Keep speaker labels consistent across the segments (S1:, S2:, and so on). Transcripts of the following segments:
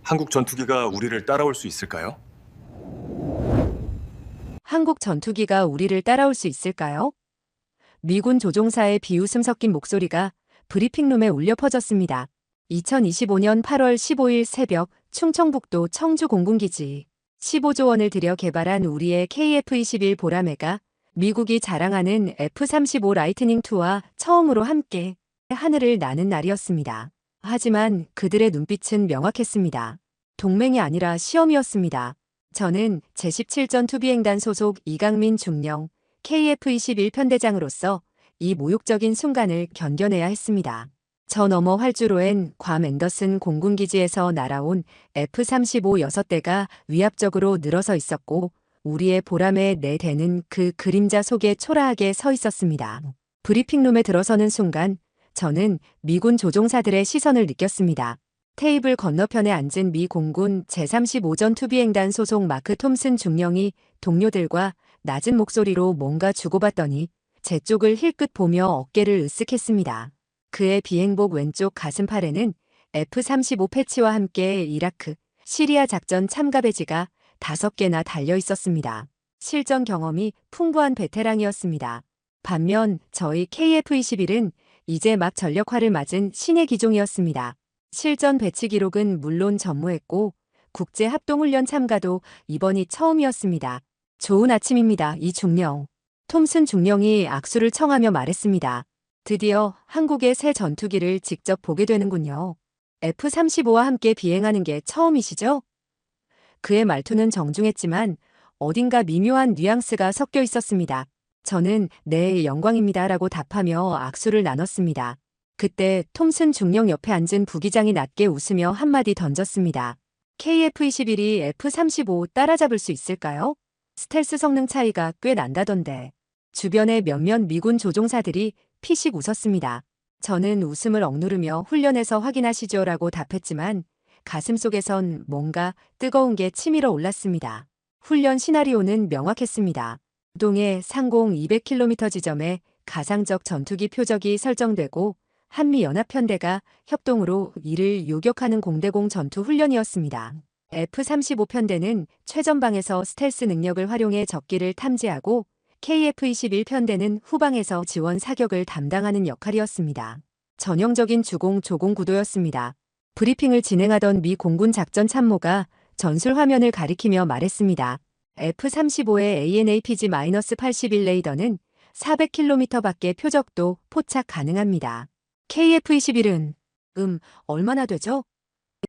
S1: 한국 전투기가 우리를 따라올 수 있을까요?
S2: 한국 전투기가 우리를 따라올 수 있을까요? 미군 조종사의 비웃음 섞인 목소리가 브리핑룸에 울려 퍼졌습니다. 2025년 8월 15일 새벽 충청북도 청주 공군기지 15조 원을 들여 개발한 우리의 KF-21 보라매가 미국이 자랑하는 F-35 라이트닝2와 처음으로 함께 하늘을 나는 날이었습니다. 하지만 그들의 눈빛은 명확했습니다. 동맹이 아니라 시험이었습니다. 저는 제17전 투비행단 소속 이강민 중령 KF-21 편대장으로서 이 모욕적인 순간을 견뎌내야 했습니다. 저 너머 활주로엔 괌 앤더슨 공군기지에서 날아온 F-35 6대가 위압적으로 늘어서 있었고 우리의 보람의 4대는 그 그림자 속에 초라하게 서 있었습니다. 브리핑룸에 들어서는 순간 저는 미군 조종사들의 시선을 느꼈습니다. 테이블 건너편에 앉은 미 공군 제35전 투비행단 소속 마크 톰슨 중령이 동료들과 낮은 목소리로 뭔가 주고받더니 제 쪽을 힐끗 보며 어깨를 으쓱했습니다. 그의 비행복 왼쪽 가슴팔에는 F-35 패치와 함께 이라크, 시리아 작전 참가 배지가 5개나 달려 있었습니다. 실전 경험이 풍부한 베테랑이었습니다. 반면 저희 KF-21은 이제 막 전력화를 맞은 신의 기종이었습니다. 실전 배치 기록은 물론 전무했고 국제 합동훈련 참가도 이번이 처음이었습니다. 좋은 아침입니다, 이 중령. 톰슨 중령이 악수를 청하며 말했습니다. 드디어 한국의 새 전투기를 직접 보게 되는군요. F-35와 함께 비행하는 게 처음이시죠? 그의 말투는 정중했지만 어딘가 미묘한 뉘앙스가 섞여 있었습니다. 저는 네, 영광입니다 라고 답하며 악수를 나눴습니다. 그때 톰슨 중령 옆에 앉은 부기장이 낮게 웃으며 한마디 던졌습니다. KF-21이 F-35 따라잡을 수 있을까요? 스텔스 성능 차이가 꽤 난다던데. 주변의 몇몇 미군 조종사들이 피식 웃었습니다. 저는 웃음을 억누르며 훈련에서 확인하시죠 라고 답했지만 가슴속에선 뭔가 뜨거운 게 치밀어 올랐습니다. 훈련 시나리오는 명확했습니다. 동해 상공 200km 지점에 가상적 전투기 표적이 설정되고 한미연합편대가 협동으로 이를 요격하는 공대공 전투 훈련이었습니다. F-35 편대는 최전방에서 스텔스 능력을 활용해 적기를 탐지하고 KF-21 편대는 후방에서 지원 사격을 담당하는 역할이었습니다. 전형적인 주공 조공 구도였습니다. 브리핑을 진행하던 미 공군 작전 참모가 전술 화면을 가리키며 말했습니다. F-35의 ANAPG-81 레이더는 400km 밖의 표적도 포착 가능합니다. KF-21은 얼마나 되죠?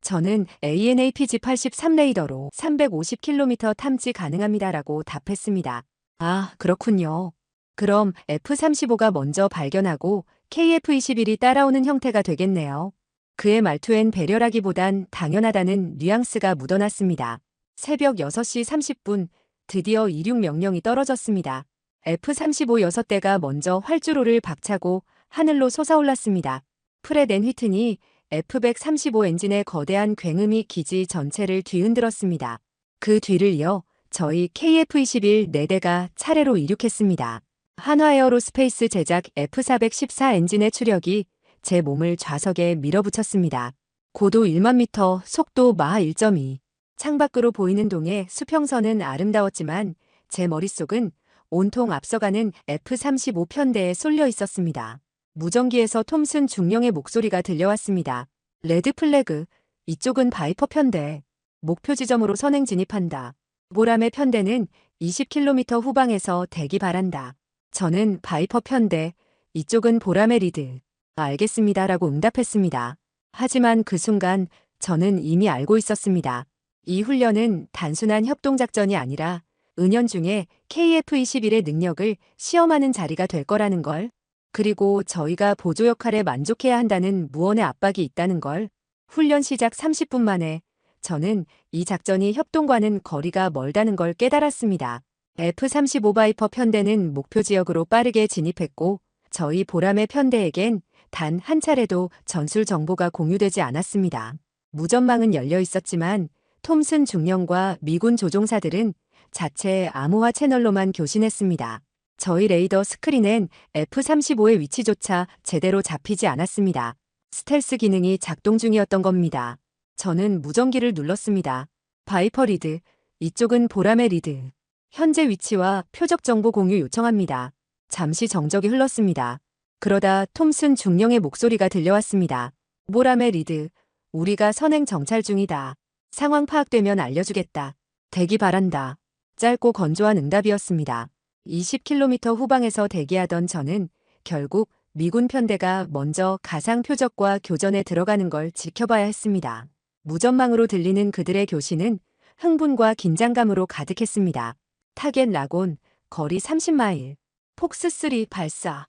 S2: 저는 ANAPG-83 레이더로 350km 탐지 가능합니다라고 답했습니다. 아, 그렇군요. 그럼 F-35가 먼저 발견하고 KF-21이 따라오는 형태가 되겠네요. 그의 말투엔 배려라기보단 당연하다는 뉘앙스가 묻어났습니다. 새벽 6시 30분 드디어 이륙 명령이 떨어졌습니다. F-35 6대가 먼저 활주로를 박차고 하늘로 솟아올랐습니다. 프렛 앤 휘튼이 F-135 엔진의 거대한 굉음이 기지 전체를 뒤흔들었습니다. 그 뒤를 이어 저희 KF-21 4대가 차례로 이륙했습니다. 한화에어로스페이스 제작 F-414 엔진의 추력이 제 몸을 좌석에 밀어붙였습니다. 고도 1만 미터, 속도 마하 1.2. 창밖으로 보이는 동해 수평선은 아름다웠지만 제 머릿속은 온통 앞서가는 F-35 편대에 쏠려 있었습니다. 무전기에서 톰슨 중령의 목소리가 들려왔습니다. 레드 플래그, 이쪽은 바이퍼 편대. 목표 지점으로 선행 진입한다. 보람의 편대는 20km 후방에서 대기 바란다. 저는 바이퍼 편대, 이쪽은 보람의 리드. 알겠습니다라고 응답했습니다. 하지만 그 순간 저는 이미 알고 있었습니다. 이 훈련은 단순한 협동작전이 아니라 은연중에 KF-21의 능력을 시험하는 자리가 될 거라는 걸, 그리고 저희가 보조 역할에 만족해야 한다는 무언의 압박이 있다는 걸. 훈련 시작 30분 만에 저는 이 작전이 협동과는 거리가 멀다는 걸 깨달았습니다. F-35 바이퍼 편대는 목표 지역으로 빠르게 진입했고 저희 보람의 편대에겐 단 한 차례도 전술 정보가 공유되지 않았습니다. 무전망은 열려 있었지만 톰슨 중령과 미군 조종사들은 자체 암호화 채널로만 교신했습니다. 저희 레이더 스크린엔 F-35의 위치조차 제대로 잡히지 않았습니다. 스텔스 기능이 작동 중이었던 겁니다. 저는 무전기를 눌렀습니다. 바이퍼 리드, 이쪽은 보라매 리드. 현재 위치와 표적 정보 공유 요청합니다. 잠시 정적이 흘렀습니다. 그러다 톰슨 중령의 목소리가 들려왔습니다. 보라매 리드, 우리가 선행 정찰 중이다. 상황 파악되면 알려주겠다. 대기 바란다. 짧고 건조한 응답이었습니다. 20km 후방에서 대기하던 저는 결국 미군 편대가 먼저 가상 표적과 교전에 들어가는 걸 지켜봐야 했습니다. 무전망으로 들리는 그들의 교신은 흥분과 긴장감으로 가득했습니다. 타겟 라곤, 거리 30마일. 폭스3 발사.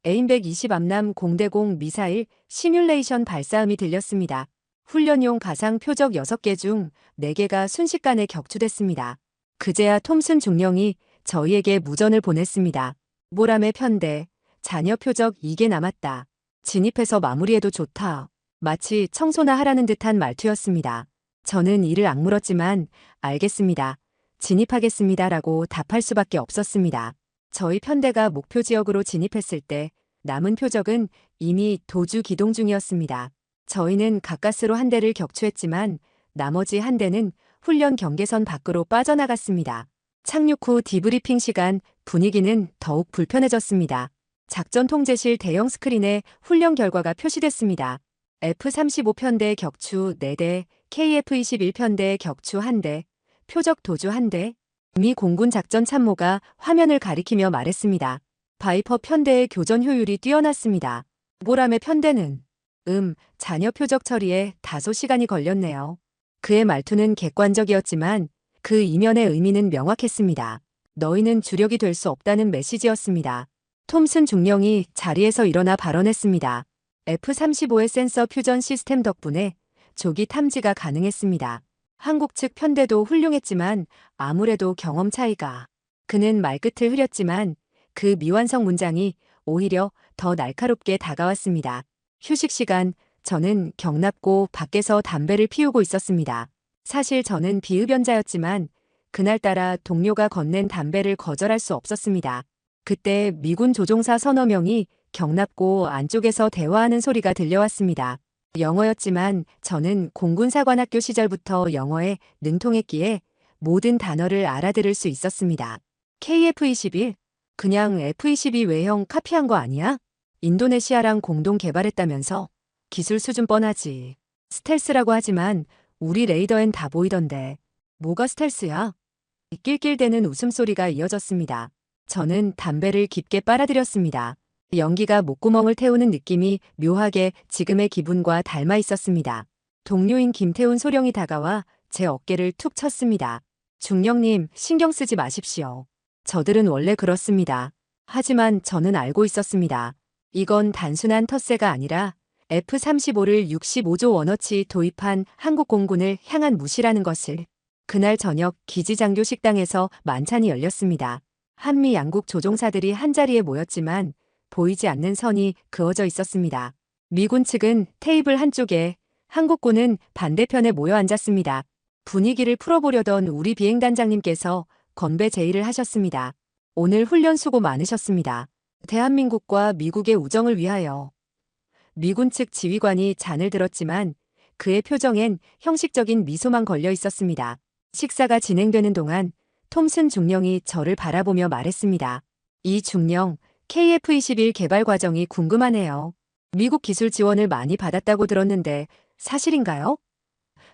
S2: 에임 120 암남 0대0 미사일 시뮬레이션 발사음이 들렸습니다. 훈련용 가상 표적 6개 중 4개가 순식간에 격추됐습니다. 그제야 톰슨 중령이 저희에게 무전을 보냈습니다. 보람의 편대, 잔여 표적 2개 남았다. 진입해서 마무리해도 좋다. 마치 청소나 하라는 듯한 말투였습니다. 저는 이를 악물었지만 알겠습니다. 진입하겠습니다라고 답할 수밖에 없었습니다. 저희 편대가 목표 지역으로 진입했을 때 남은 표적은 이미 도주 기동 중이었습니다. 저희는 가까스로 한 대를 격추했지만 나머지 한 대는 훈련 경계선 밖으로 빠져나갔습니다. 착륙 후 디브리핑 시간 분위기는 더욱 불편해졌습니다. 작전 통제실 대형 스크린에 훈련 결과가 표시됐습니다. F-35 편대 격추 4대, KF-21 편대 격추 1대, 표적 도주 1대. 미 공군 작전 참모가 화면을 가리키며 말했습니다. 바이퍼 편대의 교전 효율이 뛰어났습니다. 보람의 편대는 잔여 표적 처리에 다소 시간이 걸렸네요. 그의 말투는 객관적이었지만 그 이면의 의미는 명확했습니다. 너희는 주력이 될 수 없다는 메시지였습니다. 톰슨 중령이 자리에서 일어나 발언했습니다. F-35의 센서 퓨전 시스템 덕분에 조기 탐지가 가능했습니다. 한국 측 편대도 훌륭했지만 아무래도 경험 차이가. 그는 말끝을 흐렸지만 그 미완성 문장이 오히려 더 날카롭게 다가왔습니다. 휴식 시간, 저는 경납고 밖에서 담배를 피우고 있었습니다. 사실 저는 비흡연자였지만 그날따라 동료가 건넨 담배를 거절할 수 없었습니다. 그때 미군 조종사 서너 명이 경납고 안쪽에서 대화하는 소리가 들려왔습니다. 영어였지만 저는 공군사관학교 시절부터 영어에 능통했기에 모든 단어를 알아들을 수 있었습니다. KF-21? 그냥 F-22 외형 카피한 거 아니야? 인도네시아랑 공동 개발했다면서? 기술 수준 뻔하지. 스텔스라고 하지만 우리 레이더엔 다 보이던데. 뭐가 스텔스야? 낄낄대는 웃음소리가 이어졌습니다. 저는 담배를 깊게 빨아들였습니다. 연기가 목구멍을 태우는 느낌이 묘하게 지금의 기분과 닮아 있었습니다. 동료인 김태훈 소령이 다가와 제 어깨를 툭 쳤습니다. 중령님, 신경 쓰지 마십시오. 저들은 원래 그렇습니다. 하지만 저는 알고 있었습니다. 이건 단순한 텃세가 아니라 F-35를 65조 원어치 도입한 한국 공군을 향한 무시라는 것을. 그날 저녁 기지장교 식당에서 만찬이 열렸습니다. 한미 양국 조종사들이 한자리에 모였지만 보이지 않는 선이 그어져 있었습니다. 미군 측은 테이블 한쪽에, 한국군은 반대편에 모여 앉았습니다. 분위기를 풀어보려던 우리 비행단장님께서 건배 제의를 하셨습니다. 오늘 훈련 수고 많으셨습니다. 대한민국과 미국의 우정을 위하여. 미군 측 지휘관이 잔을 들었지만 그의 표정엔 형식적인 미소만 걸려 있었습니다. 식사가 진행되는 동안 톰슨 중령이 저를 바라보며 말했습니다. 이 중령, KF-21 개발 과정이 궁금하네요. 미국 기술 지원을 많이 받았다고 들었는데 사실인가요?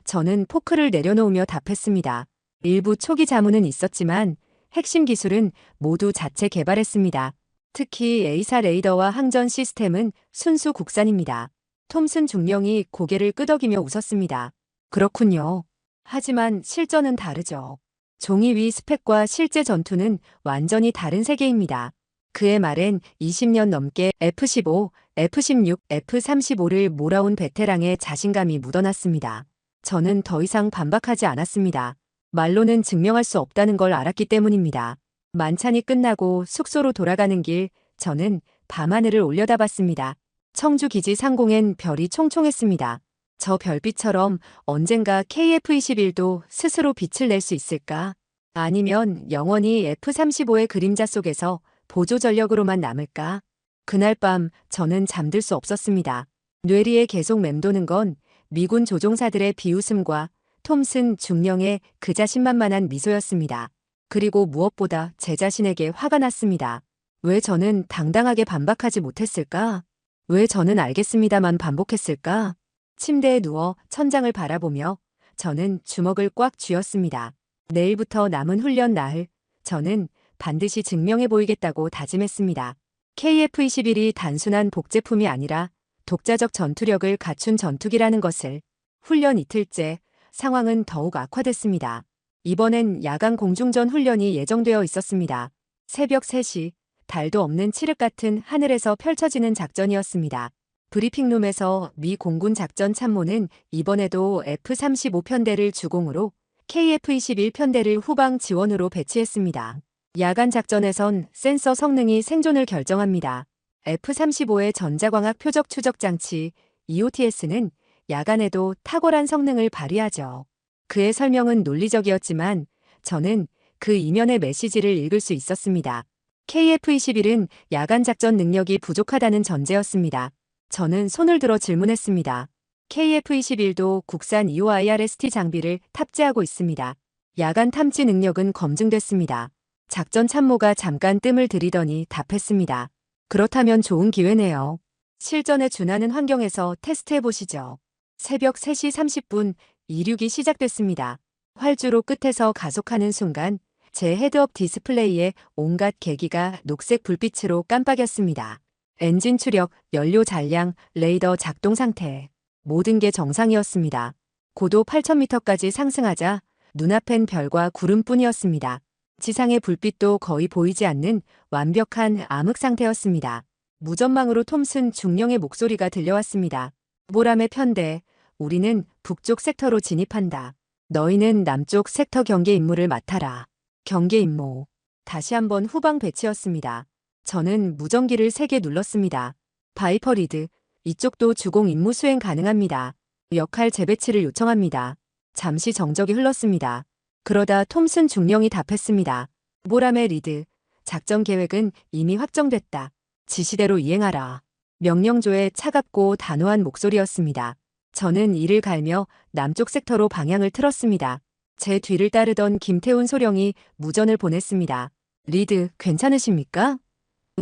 S2: 저는 포크를 내려놓으며 답했습니다. 일부 초기 자문은 있었지만 핵심 기술은 모두 자체 개발했습니다. 특히 A사 레이더와 항전 시스템은 순수 국산입니다. 톰슨 중령이 고개를 끄덕이며 웃었습니다. 그렇군요. 하지만 실전은 다르죠. 종이 위 스펙과 실제 전투는 완전히 다른 세계입니다. 그의 말엔 20년 넘게 F-15, F-16, F-35를 몰아온 베테랑의 자신감이 묻어났습니다. 저는 더 이상 반박하지 않았습니다. 말로는 증명할 수 없다는 걸 알았기 때문입니다. 만찬이 끝나고 숙소로 돌아가는 길, 저는 밤하늘을 올려다봤습니다. 청주 기지 상공엔 별이 총총했습니다. 저 별빛처럼 언젠가 KF-21도 스스로 빛을 낼 수 있을까? 아니면 영원히 F-35의 그림자 속에서 보조 전력으로만 남을까? 그날 밤 저는 잠들 수 없었습니다. 뇌리에 계속 맴도는 건 미군 조종사들의 비웃음과 톰슨 중령의 그 자신만만한 미소였습니다. 그리고 무엇보다 제 자신에게 화가 났습니다. 왜 저는 당당하게 반박하지 못했을까? 왜 저는 알겠습니다만 반복했을까? 침대에 누워 천장을 바라보며 저는 주먹을 꽉 쥐었습니다. 내일부터 남은 훈련 나흘, 저는 반드시 증명해 보이겠다고 다짐했습니다. KF-21이 단순한 복제품이 아니라 독자적 전투력을 갖춘 전투기라는 것을. 훈련 이틀째, 상황은 더욱 악화됐습니다. 이번엔 야간 공중전 훈련이 예정되어 있었습니다. 새벽 3시, 달도 없는 칠흑 같은 하늘에서 펼쳐지는 작전이었습니다. 브리핑룸에서 미 공군 작전 참모는 이번에도 F-35편대를 주공으로 KF-21편대를 후방 지원으로 배치했습니다. 야간 작전에선 센서 성능이 생존을 결정합니다. F-35의 전자광학 표적 추적 장치 EOTS는 야간에도 탁월한 성능을 발휘하죠. 그의 설명은 논리적이었지만 저는 그 이면의 메시지를 읽을 수 있었습니다. KF-21은 야간 작전 능력이 부족하다는 전제였습니다. 저는 손을 들어 질문했습니다. KF-21도 국산 EOIRST 장비를 탑재하고 있습니다. 야간 탐지 능력은 검증됐습니다. 작전 참모가 잠깐 뜸을 들이더니 답했습니다. 그렇다면 좋은 기회네요. 실전에 준하는 환경에서 테스트해보시죠. 새벽 3시 30분 이륙이 시작됐습니다. 활주로 끝에서 가속하는 순간 제 헤드업 디스플레이에 온갖 계기가 녹색 불빛으로 깜빡였습니다. 엔진 추력, 연료 잔량, 레이더 작동 상태. 모든 게 정상이었습니다. 고도 8,000m까지 상승하자 눈앞엔 별과 구름뿐이었습니다. 지상의 불빛도 거의 보이지 않는 완벽한 암흑 상태였습니다. 무전망으로 톰슨 중령의 목소리가 들려왔습니다. 모람의 편대, 우리는 북쪽 섹터로 진입한다. 너희는 남쪽 섹터 경계 임무를 맡아라. 경계 임무. 다시 한번 후방 배치였습니다. 저는 무전기를 3개 눌렀습니다. 바이퍼 리드, 이쪽도 주공 임무 수행 가능합니다. 역할 재배치를 요청합니다. 잠시 정적이 흘렀습니다. 그러다 톰슨 중령이 답했습니다. 모람의 리드, 작전 계획은 이미 확정됐다. 지시대로 이행하라. 명령조의 차갑고 단호한 목소리였습니다. 저는 이를 갈며 남쪽 섹터로 방향을 틀었습니다. 제 뒤를 따르던 김태훈 소령이 무전을 보냈습니다. 리드, 괜찮으십니까?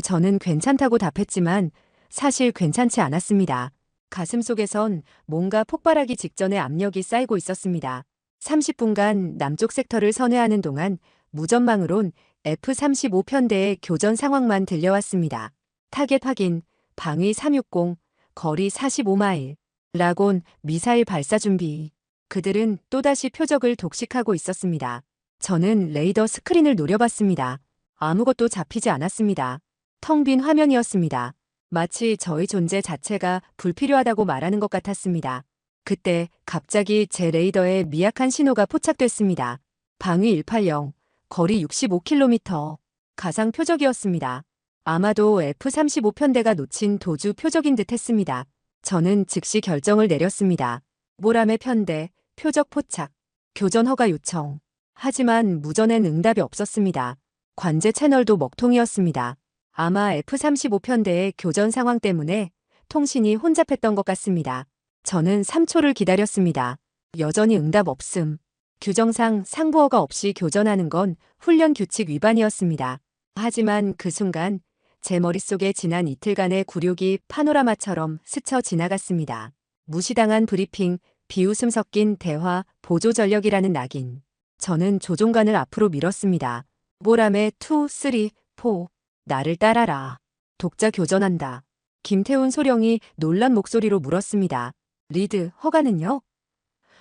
S2: 저는 괜찮다고 답했지만 사실 괜찮지 않았습니다. 가슴속에선 뭔가 폭발하기 직전의 압력이 쌓이고 있었습니다. 30분간 남쪽 섹터를 선회하는 동안 무전망으론 F-35편대의 교전 상황만 들려왔습니다. 타겟 확인, 방위 360, 거리 45마일. 라곤, 미사일 발사 준비. 그들은 또다시 표적을 독식하고 있었습니다. 저는 레이더 스크린을 노려봤습니다. 아무것도 잡히지 않았습니다. 텅 빈 화면이었습니다. 마치 저의 존재 자체가 불필요하다고 말하는 것 같았습니다. 그때 갑자기 제 레이더에 미약한 신호가 포착됐습니다. 방위 180, 거리 65km. 가상 표적이었습니다. 아마도 F-35편대가 놓친 도주 표적인 듯 했습니다. 저는 즉시 결정을 내렸습니다. 모람의 편대, 표적 포착, 교전 허가 요청. 하지만 무전엔 응답이 없었습니다. 관제 채널도 먹통이었습니다. 아마 F-35편대의 교전 상황 때문에 통신이 혼잡했던 것 같습니다. 저는 3초를 기다렸습니다. 여전히 응답 없음. 규정상 상부어가 없이 교전하는 건 훈련 규칙 위반이었습니다. 하지만 그 순간 제 머릿속에 지난 이틀간의 굴욕이 파노라마처럼 스쳐 지나갔습니다. 무시당한 브리핑, 비웃음 섞인 대화, 보조 전력이라는 낙인. 저는 조종관을 앞으로 밀었습니다. 모람의 2, 3, 4. 나를 따라라. 독자 교전한다. 김태훈 소령이 놀란 목소리로 물었습니다. 리드, 허가는요?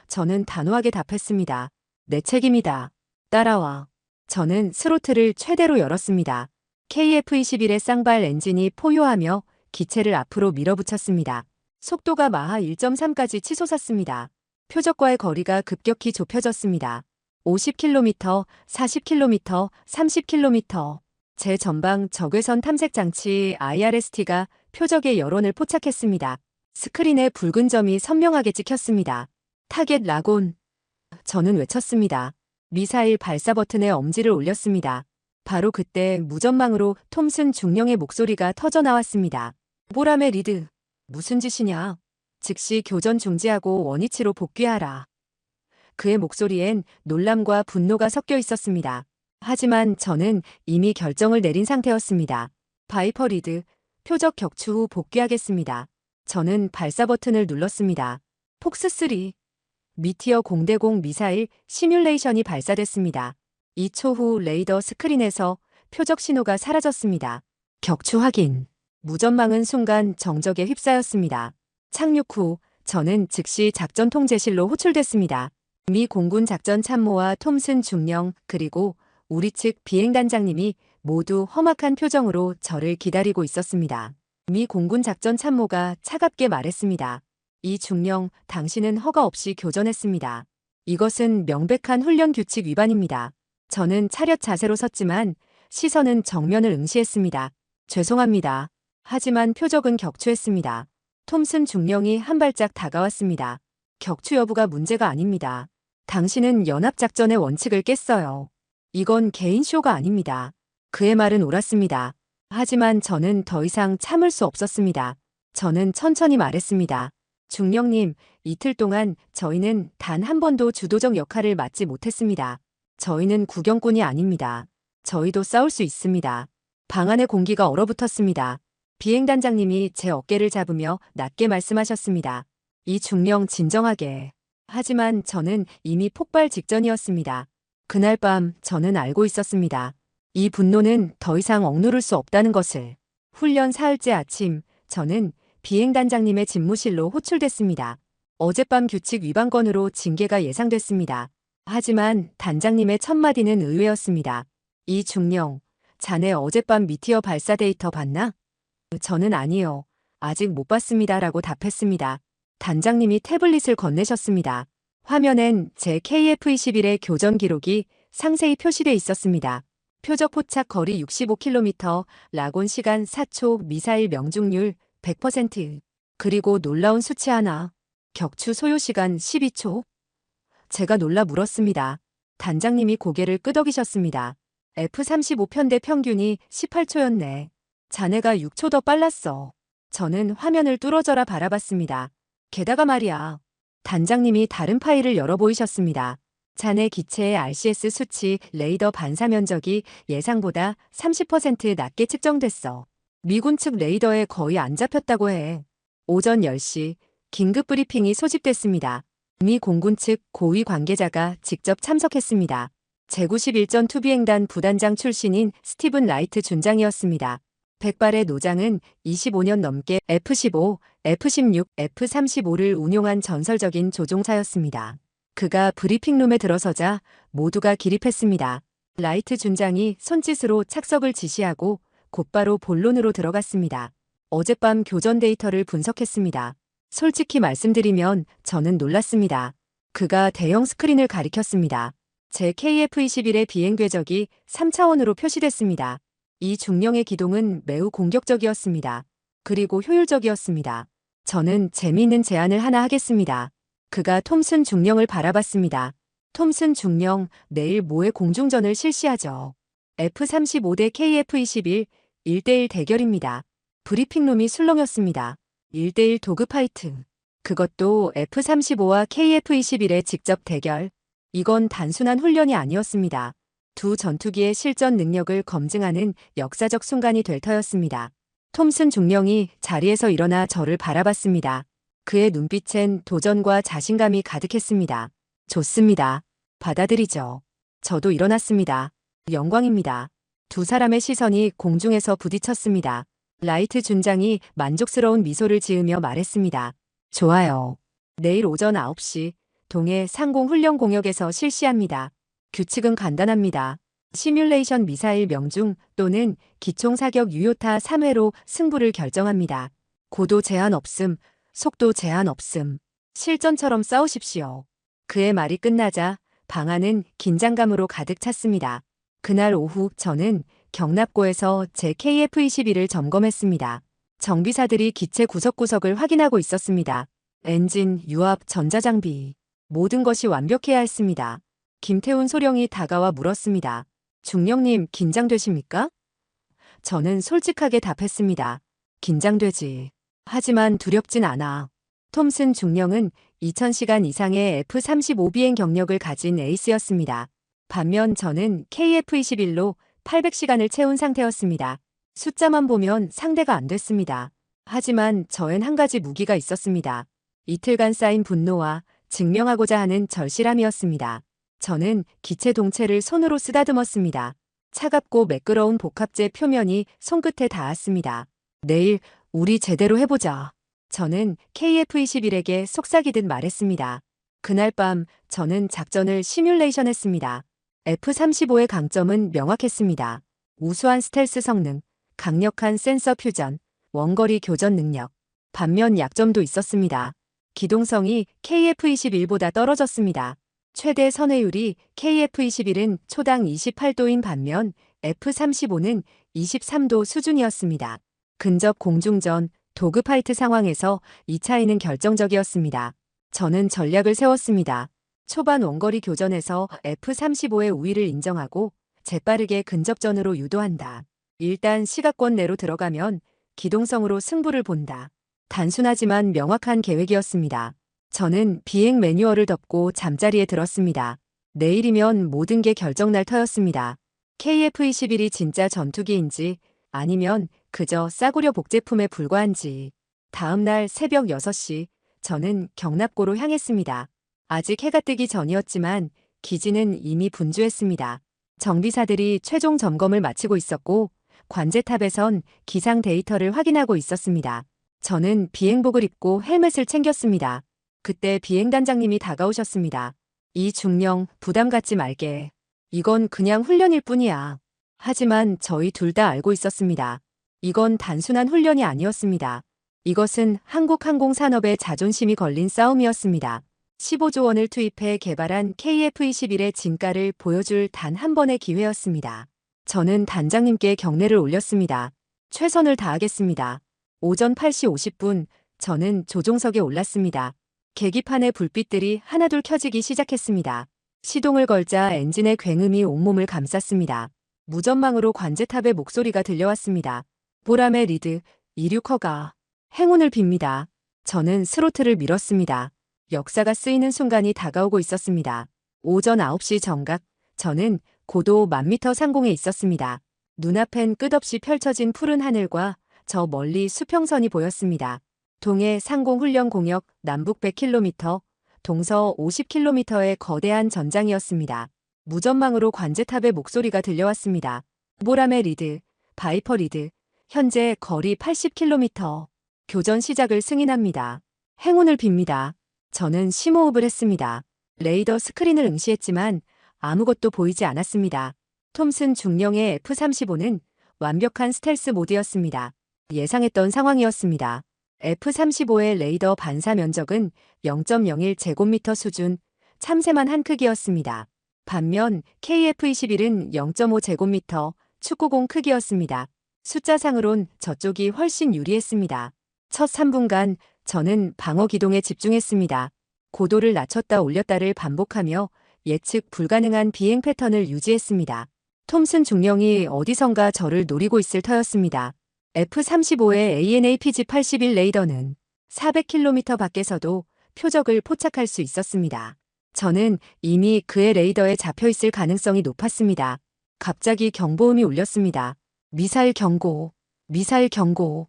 S2: 저는 단호하게 답했습니다. 내 책임이다. 따라와. 저는 스로틀을 최대로 열었습니다. KF-21의 쌍발 엔진이 포효하며 기체를 앞으로 밀어붙였습니다. 속도가 마하 1.3까지 치솟았습니다. 표적과의 거리가 급격히 좁혀졌습니다. 50km, 40km, 30km. 제 전방 적외선 탐색 장치 IRST가 표적의 여론을 포착했습니다. 스크린에 붉은 점이 선명하게 찍혔습니다. 타겟 라곤. 저는 외쳤습니다. 미사일 발사 버튼에 엄지를 올렸습니다. 바로 그때 무전망으로 톰슨 중령의 목소리가 터져나왔습니다. 모람의 리드. 무슨 짓이냐? 즉시 교전 중지하고 원위치로 복귀하라. 그의 목소리엔 놀람과 분노가 섞여 있었습니다. 하지만 저는 이미 결정을 내린 상태였습니다. 바이퍼 리드, 표적 격추 후 복귀하겠습니다. 저는 발사 버튼을 눌렀습니다. 폭스3, 미티어 0대0 미사일 시뮬레이션이 발사됐습니다. 2초 후 레이더 스크린에서 표적 신호가 사라졌습니다. 격추 확인. 무전망은 순간 정적에 휩싸였습니다. 착륙 후 저는 즉시 작전 통제실로 호출됐습니다. 미 공군 작전 참모와 톰슨 중령 그리고 우리 측 비행단장님이 모두 험악한 표정으로 저를 기다리고 있었습니다. 미 공군 작전 참모가 차갑게 말했습니다. 이 중령, 당신은 허가 없이 교전했습니다. 이것은 명백한 훈련 규칙 위반입니다. 저는 차렷 자세로 섰지만 시선은 정면을 응시했습니다. 죄송합니다. 하지만 표적은 격추했습니다. 톰슨 중령이 한 발짝 다가왔습니다. 격추 여부가 문제가 아닙니다. 당신은 연합작전의 원칙을 깼어요. 이건 개인 쇼가 아닙니다. 그의 말은 옳았습니다. 하지만 저는 더 이상 참을 수 없었습니다. 저는 천천히 말했습니다. 중령님, 이틀 동안 저희는 단 한 번도 주도적 역할을 맡지 못했습니다. 저희는 구경꾼이 아닙니다. 저희도 싸울 수 있습니다. 방 안의 공기가 얼어붙었습니다. 비행단장님이 제 어깨를 잡으며 낮게 말씀하셨습니다. 이 중령 진정하게. 하지만 저는 이미 폭발 직전이었습니다. 그날 밤 저는 알고 있었습니다. 이 분노는 더 이상 억누를 수 없다는 것을. 훈련 사흘째 아침, 저는 비행단장님의 집무실로 호출됐습니다. 어젯밤 규칙 위반 건으로 징계가 예상됐습니다. 하지만 단장님의 첫 마디는 의외였습니다. 이 중령, 자네 어젯밤 미티어 발사 데이터 봤나? 저는 아니요. 아직 못 봤습니다. 라고 답했습니다. 단장님이 태블릿을 건네셨습니다. 화면엔 제 KF-21의 교전 기록이 상세히 표시돼 있었습니다. 표적 포착 거리 65km, 라곤 시간 4초, 미사일 명중률 100%. 그리고 놀라운 수치 하나. 격추 소요 시간 12초. 제가 놀라 물었습니다. 단장님이 고개를 끄덕이셨습니다. F-35편대 평균이 18초였네. 자네가 6초 더 빨랐어. 저는 화면을 뚫어져라 바라봤습니다. 게다가 말이야. 단장님이 다른 파일을 열어 보이셨습니다. 자네 기체의 RCS 수치, 레이더 반사 면적이 예상보다 30% 낮게 측정됐어. 미군 측 레이더에 거의 안 잡혔다고 해. 오전 10시 긴급 브리핑이 소집됐습니다. 미 공군 측 고위 관계자가 직접 참석했습니다. 제91전 투비행단 부단장 출신인 스티븐 라이트 준장이었습니다. 백발의 노장은 25년 넘게 F-15, F-16, F-35를 운용한 전설적인 조종사였습니다. 그가 브리핑룸에 들어서자 모두가 기립했습니다. 라이트 준장이 손짓으로 착석을 지시하고 곧바로 본론으로 들어갔습니다. 어젯밤 교전 데이터를 분석했습니다. 솔직히 말씀드리면 저는 놀랐습니다. 그가 대형 스크린을 가리켰습니다. 제 KF-21의 비행 궤적이 3차원으로 표시됐습니다. 이 중령의 기동은 매우 공격적이었습니다. 그리고 효율적이었습니다. 저는 재미있는 제안을 하나 하겠습니다. 그가 톰슨 중령을 바라봤습니다. 톰슨 중령, 내일 모의 공중전을 실시하죠. F-35 대 KF-21, 1대1 대결입니다. 브리핑룸이 술렁였습니다. 1대1 도그 파이트. 그것도 F-35와 KF-21의 직접 대결. 이건 단순한 훈련이 아니었습니다. 두 전투기의 실전 능력을 검증하는 역사적 순간이 될 터였습니다. 톰슨 중령이 자리에서 일어나 저를 바라봤습니다. 그의 눈빛엔 도전과 자신감이 가득했습니다. 좋습니다. 받아들이죠. 저도 일어났습니다. 영광입니다. 두 사람의 시선이 공중에서 부딪혔습니다. 라이트 준장이 만족스러운 미소를 지으며 말했습니다. 좋아요. 내일 오전 9시 동해 상공훈련 공역에서 실시합니다. 규칙은 간단합니다. 시뮬레이션 미사일 명중 또는 기총 사격 유효타 3회로 승부를 결정합니다. 고도 제한 없음, 속도 제한 없음. 실전처럼 싸우십시오. 그의 말이 끝나자 방 안은 긴장감으로 가득 찼습니다. 그날 오후 저는 경납고에서 제 KF-21을 점검했습니다. 정비사들이 기체 구석구석을 확인하고 있었습니다. 엔진, 유압, 전자장비. 모든 것이 완벽해야 했습니다. 김태훈 소령이 다가와 물었습니다. 중령님, 긴장되십니까? 저는 솔직하게 답했습니다. 긴장되지. 하지만 두렵진 않아. 톰슨 중령은 2000시간 이상의 F-35 비행 경력을 가진 에이스였습니다. 반면 저는 KF-21로 800시간을 채운 상태였습니다. 숫자만 보면 상대가 안 됐습니다. 하지만 저엔 한 가지 무기가 있었습니다. 이틀간 쌓인 분노와 증명하고자 하는 절실함이었습니다. 저는 기체 동체를 손으로 쓰다듬었습니다. 차갑고 매끄러운 복합재 표면이 손끝에 닿았습니다. 내일 우리 제대로 해보자. 저는 KF-21에게 속삭이듯 말했습니다. 그날 밤 저는 작전을 시뮬레이션했습니다. F-35의 강점은 명확했습니다. 우수한 스텔스 성능, 강력한 센서 퓨전, 원거리 교전 능력. 반면 약점도 있었습니다. 기동성이 KF-21보다 떨어졌습니다. 최대 선회율이 KF-21은 초당 28도인 반면 F-35는 23도 수준이었습니다. 근접 공중전, 도그파이트 상황에서 이 차이는 결정적이었습니다. 저는 전략을 세웠습니다. 초반 원거리 교전에서 F-35의 우위를 인정하고 재빠르게 근접전으로 유도한다. 일단 시가권 내로 들어가면 기동성으로 승부를 본다. 단순하지만 명확한 계획이었습니다. 저는 비행 매뉴얼을 덮고 잠자리에 들었습니다. 내일이면 모든 게 결정날 터였습니다. KF-21이 진짜 전투기인지 아니면 그저 싸구려 복제품에 불과한지. 다음 날 새벽 6시 저는 경납고로 향했습니다. 아직 해가 뜨기 전이었지만 기지는 이미 분주했습니다. 정비사들이 최종 점검을 마치고 있었고 관제탑에선 기상 데이터를 확인하고 있었습니다. 저는 비행복을 입고 헬멧을 챙겼습니다. 그때 비행단장님이 다가오셨습니다. 이 중령 부담 갖지 말게. 이건 그냥 훈련일 뿐이야. 하지만 저희 둘 다 알고 있었습니다. 이건 단순한 훈련이 아니었습니다. 이것은 한국 항공산업의 자존심이 걸린 싸움이었습니다. 15조 원을 투입해 개발한 KF-21의 진가를 보여줄 단 한 번의 기회였습니다. 저는 단장님께 경례를 올렸습니다. 최선을 다하겠습니다. 오전 8시 50분 저는 조종석에 올랐습니다. 계기판의 불빛들이 하나둘 켜지기 시작했습니다. 시동을 걸자 엔진의 굉음이 온몸을 감쌌습니다. 무전망으로 관제탑의 목소리가 들려왔습니다. 보람의 리드, 이륙허가. 행운을 빕니다. 저는 스로틀을 밀었습니다. 역사가 쓰이는 순간이 다가오고 있었습니다. 오전 9시 정각, 저는 고도 1000m 상공에 있었습니다. 눈앞엔 끝없이 펼쳐진 푸른 하늘과 저 멀리 수평선이 보였습니다. 동해 상공훈련 공역 남북 100km, 동서 50km의 거대한 전장이었습니다. 무전망으로 관제탑의 목소리가 들려왔습니다. 보람의 리드, 바이퍼 리드, 현재 거리 80km. 교전 시작을 승인합니다. 행운을 빕니다. 저는 심호흡을 했습니다. 레이더 스크린을 응시했지만 아무것도 보이지 않았습니다. 톰슨 중령의 F-35는 완벽한 스텔스 모드였습니다. 예상했던 상황이었습니다. F-35의 레이더 반사 면적은 0.01제곱미터 수준, 참새만 한 크기였습니다. 반면 KF-21은 0.5제곱미터, 축구공 크기였습니다. 숫자상으론 저쪽이 훨씬 유리했습니다. 첫 3분간 저는 방어 기동에 집중했습니다. 고도를 낮췄다 올렸다를 반복하며 예측 불가능한 비행 패턴을 유지했습니다. 톰슨 중령이 어디선가 저를 노리고 있을 터였습니다. F-35의 AN/APG-81 레이더는 400km 밖에서도 표적을 포착할 수 있었습니다. 저는 이미 그의 레이더에 잡혀있을 가능성이 높았습니다. 갑자기 경보음이 울렸습니다. 미사일 경고, 미사일 경고.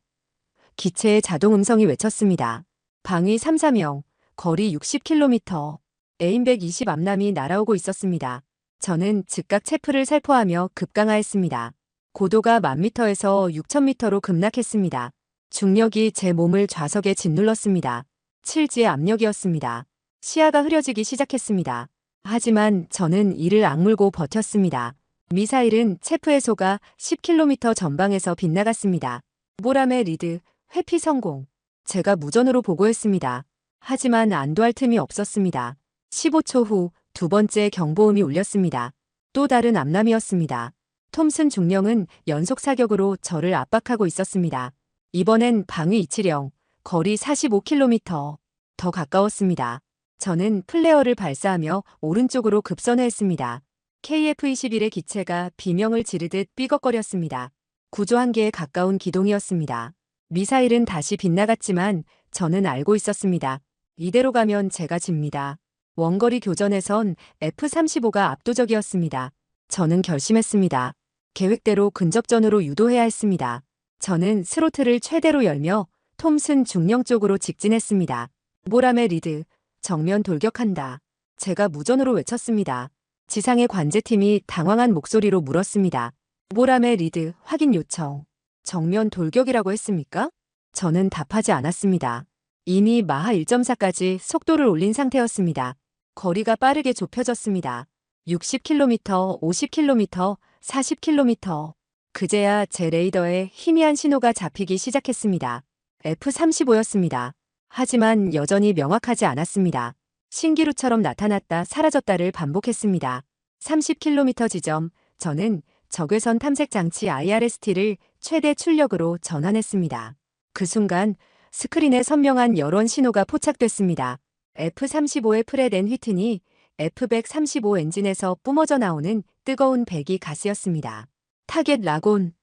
S2: 기체의 자동 음성이 외쳤습니다. 방위 330, 거리 60km, 에임 120 앞남이 날아오고 있었습니다. 저는 즉각 체프를 살포하며 급강하했습니다. 고도가 1000m에서 6000m로 급락했습니다. 중력이 제 몸을 좌석에 짓눌렀습니다. 7지의 압력이었습니다. 시야가 흐려지기 시작했습니다. 하지만 저는 이를 악물고 버텼습니다. 미사일은 체프의 소가 10km 전방에서 빗나갔습니다. 보람의 리드, 회피 성공. 제가 무전으로 보고했습니다. 하지만 안도할 틈이 없었습니다. 15초 후 두 번째 경보음이 울렸습니다. 또 다른 암람이었습니다. 톰슨 중령은 연속 사격으로 저를 압박하고 있었습니다. 이번엔 방위 270, 거리 45km. 더 가까웠습니다. 저는 플레어를 발사하며 오른쪽으로 급선회했습니다. KF-21의 기체가 비명을 지르듯 삐걱거렸습니다. 구조 한계에 가까운 기동이었습니다. 미사일은 다시 빗나갔지만 저는 알고 있었습니다. 이대로 가면 제가 집니다. 원거리 교전에선 F-35가 압도적이었습니다. 저는 결심했습니다. 계획대로 근접전으로 유도해야 했습니다. 저는 스로틀을 최대로 열며 톰슨 중령 쪽으로 직진했습니다. 모람의 리드, 정면 돌격한다. 제가 무전으로 외쳤습니다. 지상의 관제팀이 당황한 목소리로 물었습니다. 모람의 리드, 확인 요청. 정면 돌격이라고 했습니까? 저는 답하지 않았습니다. 이미 마하 1.4까지 속도를 올린 상태였습니다. 거리가 빠르게 좁혀졌습니다. 60km, 50km, 40km. 그제야 제 레이더에 희미한 신호가 잡히기 시작했습니다. F-35였습니다. 하지만 여전히 명확하지 않았습니다. 신기루처럼 나타났다 사라졌다를 반복했습니다. 30km 지점, 저는 적외선 탐색 장치 IRST를 최대 출력으로 전환했습니다. 그 순간 스크린에 선명한 열원 신호가 포착됐습니다. F-35의 프렛 앤 휘튼이 F-135 엔진에서 뿜어져 나오는 뜨거운 배기 가스였습니다. 타겟 라곤.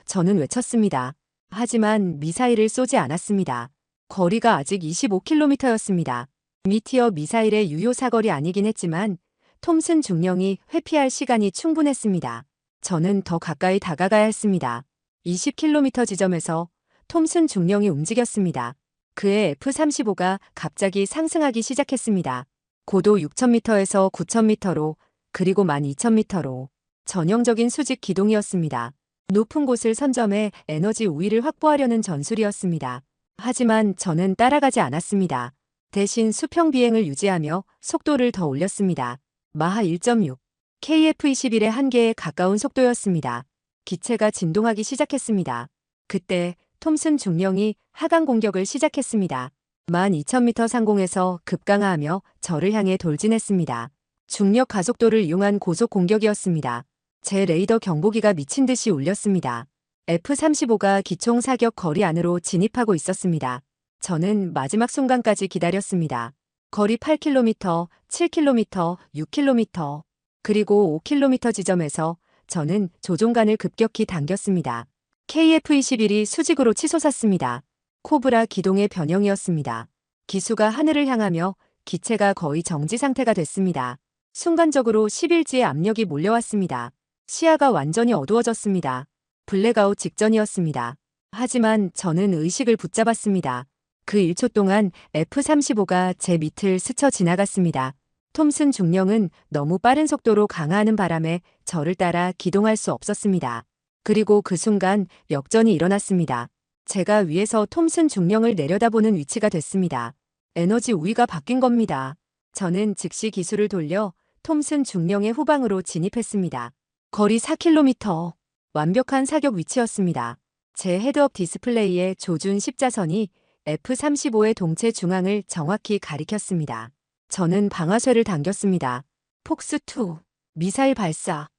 S2: 저는 외쳤습니다. 하지만 미사일을 쏘지 않았습니다. 거리가 아직 25km였습니다. 미티어 미사일의 유효 사거리 아니긴 했지만 톰슨 중령이 회피할 시간이 충분했습니다. 저는 더 가까이 다가가야 했습니다. 20km 지점에서 톰슨 중령이 움직였습니다. 그의 F-35가 갑자기 상승하기 시작했습니다. 고도 6,000m에서 9,000m로 그리고 12,000m로 전형적인 수직 기동이었습니다. 높은 곳을 선점해 에너지 우위를 확보하려는 전술이었습니다. 하지만 저는 따라가지 않았습니다. 대신 수평 비행을 유지하며 속도를 더 올렸습니다. 마하 1.6, KF-21의 한계에 가까운 속도였습니다. 기체가 진동하기 시작했습니다. 그때 톰슨 중령이 하강 공격을 시작했습니다. 12,000m 상공에서 급강하하며 저를 향해 돌진했습니다. 중력 가속도를 이용한 고속 공격이었습니다. 제 레이더 경보기가 미친 듯이 울렸습니다. F-35가 기총 사격 거리 안으로 진입하고 있었습니다. 저는 마지막 순간까지 기다렸습니다. 거리 8km, 7km, 6km, 그리고 5km 지점에서 저는 조종간을 급격히 당겼습니다. KF-21이 수직으로 치솟았습니다. 코브라 기동의 변형이었습니다. 기수가 하늘을 향하며 기체가 거의 정지 상태가 됐습니다. 순간적으로 11지의 압력이 몰려왔습니다. 시야가 완전히 어두워졌습니다. 블랙아웃 직전이었습니다. 하지만 저는 의식을 붙잡았습니다. 그 1초 동안 F-35가 제 밑을 스쳐 지나갔습니다. 톰슨 중령은 너무 빠른 속도로 강화하는 바람에 저를 따라 기동할 수 없었습니다. 그리고 그 순간 역전이 일어났습니다. 제가 위에서 톰슨 중령을 내려다보는 위치가 됐습니다. 에너지 우위가 바뀐 겁니다. 저는 즉시 기술을 돌려 톰슨 중령의 후방으로 진입했습니다. 거리 4km. 완벽한 사격 위치였습니다. 제 헤드업 디스플레이의 조준 십자선이 F-35의 동체 중앙을 정확히 가리켰습니다. 저는 방아쇠를 당겼습니다. 폭스2. 미사일 발사.